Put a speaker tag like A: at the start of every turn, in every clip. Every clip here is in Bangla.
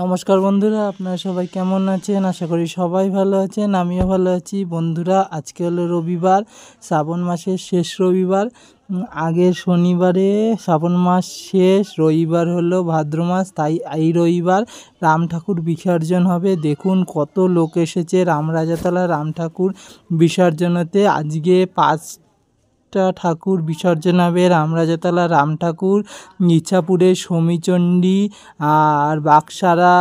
A: নমস্কার বন্ধুরা, আপনারা সবাই কেমন আছেন? আশা করি সবাই ভালো আছেন, আমিও ভালো আছি। বন্ধুরা, আজকে হলো রবিবার, শ্রাবণ মাসের শেষ রবিবার। আগের শনিবারে শ্রাবণ মাস শেষ, রবিবার হলো ভাদ্র মাস, তাই এই রবিবার রাম ঠাকুর বিসর্জন হবে। দেখুন কত লোক এসেছে রামরাজাতলা রাম ঠাকুর বিসর্জনতে। আজকে 5টা ঠাকুর বিসর্জন হবে। রামরাজাতলা রাম ঠাকুর, ইছাপুরের সমীচণ্ডী, আর বাক্সারা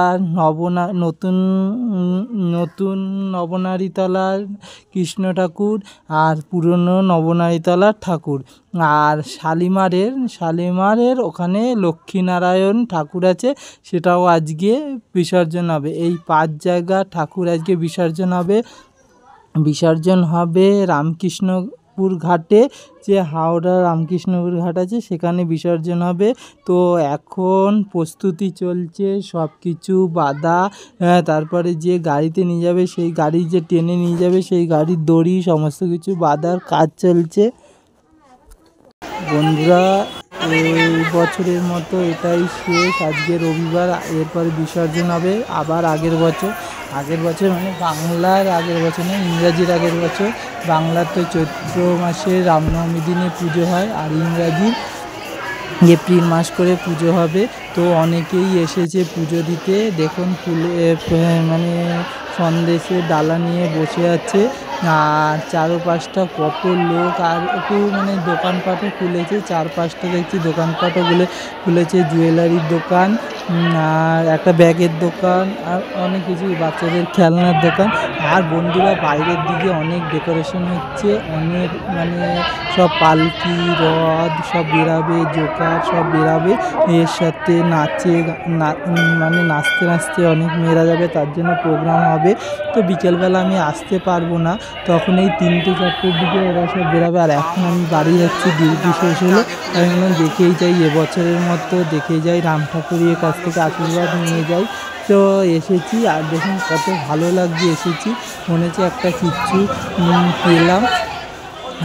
A: নতুন নবনারীতলার কৃষ্ণ ঠাকুর, আর পুরনো নবনারীতলার ঠাকুর, আর শালিমারের ওখানে লক্ষ্মীনারায়ণ ঠাকুর আছে, সেটাও আজকে বিসর্জন হবে। এই 5 জায়গা ঠাকুর আজকে বিসর্জন হবে রামকৃষ্ণপুর ঘাটে, যে হাওড়া রামকৃষ্ণপুর ঘাট আছে সেখানে বিসর্জন হবে। তো এখন প্রস্তুতি চলছে, সব কিছু বাঁধা, তারপরে যে গাড়িতে নিয়ে যাবে সেই গাড়ি, যে টেনে নিয়ে যাবে সেই গাড়ির দড়ি সমস্ত কিছু বাঁধার কাজ চলছে। বন্ধুরা, এই বছরের মতো এটাই শেষ, আজকে রবিবার, এরপরে বিসর্জন হবে আবার আগের বছর মানে বাংলার আগের বছর না, ইংরাজির আগের বছর। বাংলার তো চৈত্র মাসে রামনবমী দিনে পুজো হয়, আর ইংরাজির এপ্রিল মাস করে পুজো হবে। তো অনেকেই এসেছে পুজো দিতে। দেখুন মানে সন্দেশের ডালা নিয়ে বসে আছে, আর চারপাশটা কত লোক, আর একটু মানে দোকানপাটও খুলেছে, 4-5টা দেখছি দোকানপাটও খুলেছে, জুয়েলারির দোকান, আর একটা ব্যাগের দোকান, আর অনেক কিছু বাচ্চাদের খেলনার দোকান। আর বন্ধুরা, বাইরের দিকে অনেক ডেকোরেশন হচ্ছে, অনেক মানে সব পালকি রথ সব বেরাবে, জোকার সব বেরাবে, এর সাথে মানে নাচতে অনেক মেয়েরা যাবে, তার জন্য প্রোগ্রাম হবে। তো বিকেলবেলা আমি আসতে পারবো না, তখন এই 3টে-4টের দিকে ওরা সব বেরাবে। আর এখন আমি বাড়ি যাচ্ছি, ডিউটি শেষ হলো, আমি দেখেই যাই, এবছরের মতো দেখে যাই, রাম ঠাকুরের কাছ থেকে আশীর্বাদ নিয়ে যাই। তো এসেছি, আর দেখুন কত ভালো লাগছে, এসেছি মনে হচ্ছে একটা কিচ্ছু পেলাম।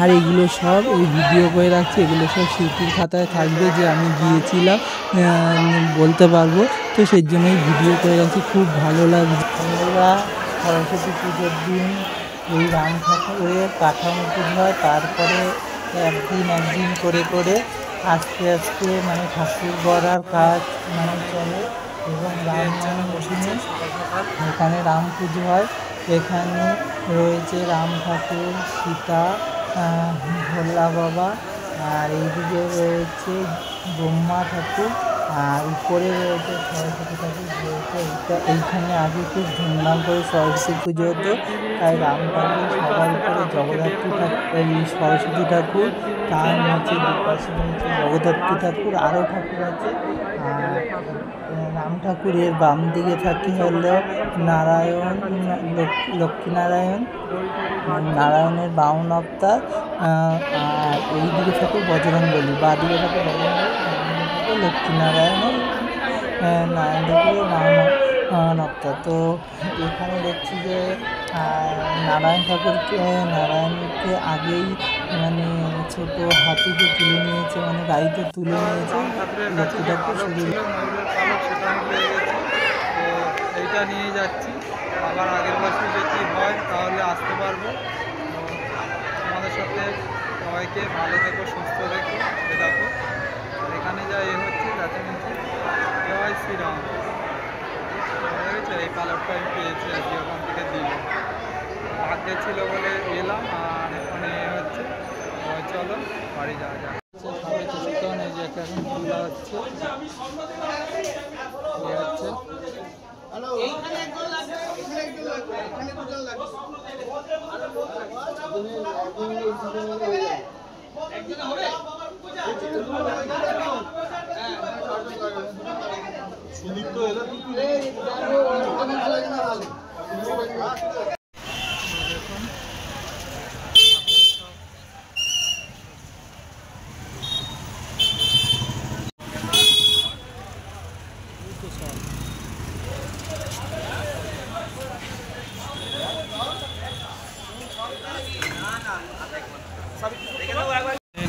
A: আর এগুলো সব এই ভিডিও করে রাখছি, এগুলো সব স্মৃতির খাতায় থাকবে, যে আমি গিয়েছিলাম বলতে পারবো। তো সেই জন্যই ভিডিও করে রাখছি, খুব ভালো লাগছে। আমরা সরস্বতী পুজোর দিন এই রাম ঠাকুরের কাঠামো পুজো হয়, তারপরে একদিন করে আস্তে আস্তে মানে ঠাকুর গড়ার কাজ মানে চলে, এবং রামনবমী এখানে রাম পুজো হয়। এখানে রয়েছে রাম ঠাকুর, সীতা, ভোলা বাবা, আর এইদিকে রয়েছে ব্রহ্মা ঠাকুর, আর উপরে রয়েছে সরস্বতী ঠাকুর। যেহেতু এইখানে আগে খুব ধুমধাম করে সরস্বতী পুজো হতো, তাই রাম ঠাকুর সবার উপরে সরস্বতী ঠাকুর, তার নিচে দুপাশে রয়েছে জগদ্ধাত্রী ঠাকুর, আরও ঠাকুর আছে। আর রাম ঠাকুরের বাম দিকে থাকে হলো নারায়ণের 52 অবতার, আর এই দিকে থাকে বজরংবলী, বা দিকে থাকে লক্ষ্মীনারায়ণের অবতার। তো এখানে দেখছি যে নারায়ণকে আগেই মানে ছোট হাতিতে তুলে নিয়েছে, মানে গাড়িতে তুলে নিয়েছে, লক্ষ্মী ঠাকুর শুধু
B: এইটা নিয়ে যাচ্ছি। আবার আগের বছর যদি হয় তাহলে আসতে পারবো। আমাদের সাথে সবাইকে ভালো থেকো, সুস্থ থেকো, দেখো এখানে যা হচ্ছে যাতে নিচ্ছে জয় শ্রীরাম। এই কালারটা আমি পেয়েছি আজকে, ওখান থেকে দিল, ভাগ্যে ছিল বলে এলাম, আর এখানে হচ্ছে চলো বাড়ি যাওয়া যাক।
A: সবাই তো সুতরাং এই যে এখন খোলা হচ্ছে,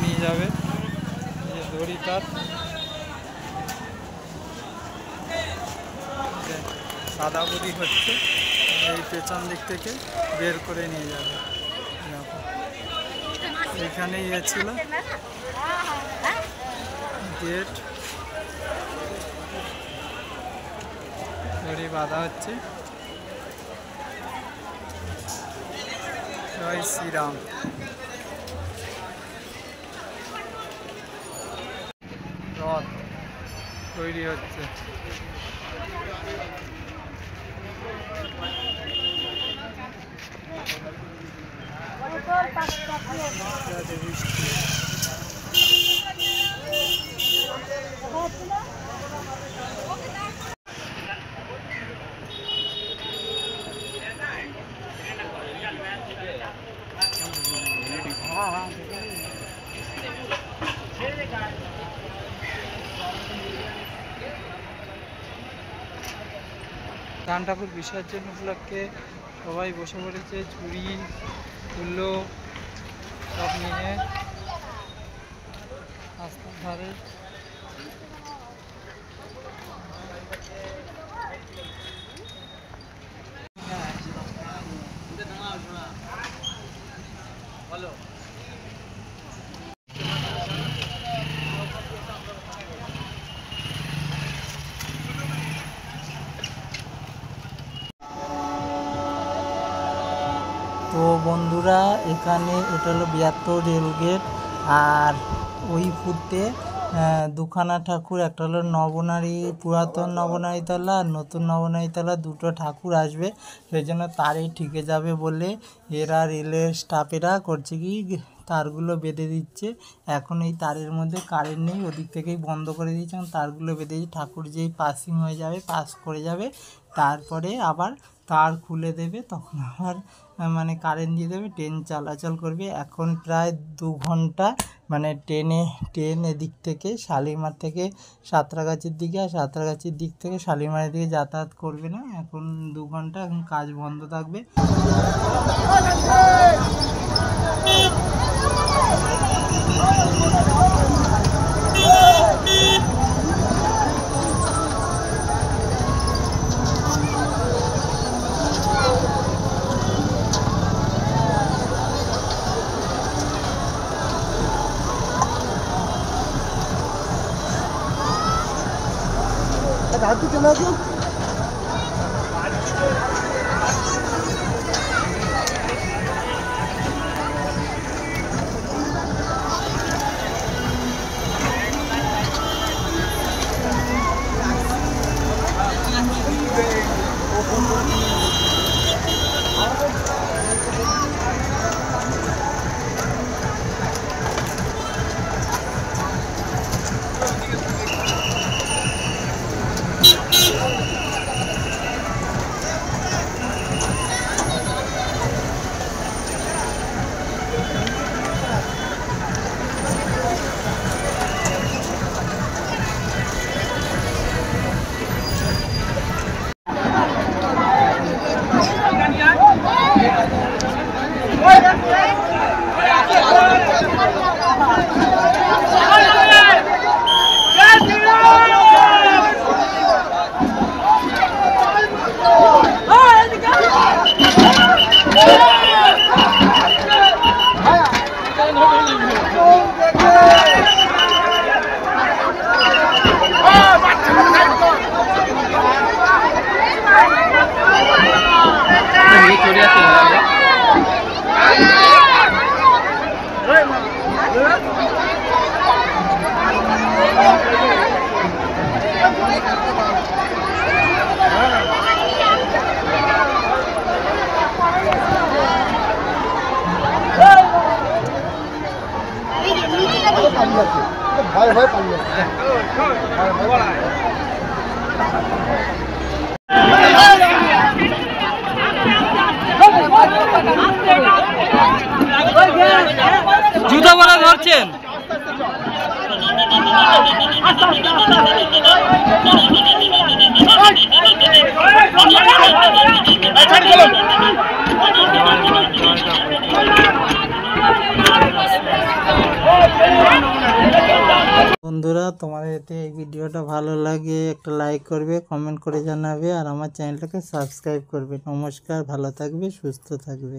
B: নিয়ে যাবে দড়ি তার। বাঁধাবুদি হচ্ছে, এই পেছন দিক থেকে বের করে নিয়ে যাবে। এখানে ইয়ে ছিল গেট, দড়ি বাঁধা হচ্ছে। জয় শ্রীরাম। রথ তৈরি হচ্ছে। দান ঠাকুর বিসর্জন উপলক্ষে সবাই বসে পড়েছে, ঝুড়ি তুলো সব নিয়ে রাস্তার ধারে।
A: তো বন্ধুরা, এখানে এটা হলো 72 রেলগেট। আর ওই ফুটে দুখানা ঠাকুর, একটা হলো নবনারী, পুরাতন নবনারীতলা আর নতুন নবনারীতলা, দুটো ঠাকুর আসবে। সেই জন্য তারে ঠিকে যাবে বলে এরা রেলের স্টাফেরা করছে কি, তারগুলো বেঁধে দিচ্ছে। এখন এই তারের মধ্যে কারেন্ট নেই, ওদিক থেকেই বন্ধ করে দিয়েছে। তারগুলো বেঁধে দিচ্ছে, ঠাকুর যেই পাসিং হয়ে যাবে, পাস করে যাবে, তারপরে আবার তার খুলে দেবে, তখন আবার মানে কারেন্ট দিয়ে দেবে, ট্রেন চলাচল করবে। এখন প্রায় 2 ঘন্টা মানে ট্রেন এদিক থেকে শালিমার থেকে সাঁতরাগাছির দিকে, আর সাঁতরাগাছির দিক থেকে শালিমারের দিকে যাতায়াত করবে না। এখন 2 ঘন্টা এখন কাজ বন্ধ থাকবে।
C: ভয় ভয় পালিয়ে
A: জুতা পরা ধরছেন। বন্ধুরা, তোমাদের যদি এই ভিডিওটা ভালো লাগে একটা লাইক করবে, কমেন্ট করে জানাবে, আর আমার চ্যানেলটাকে সাবস্ক্রাইব করবে। নমস্কার, ভালো থাকবে, সুস্থ থাকবে।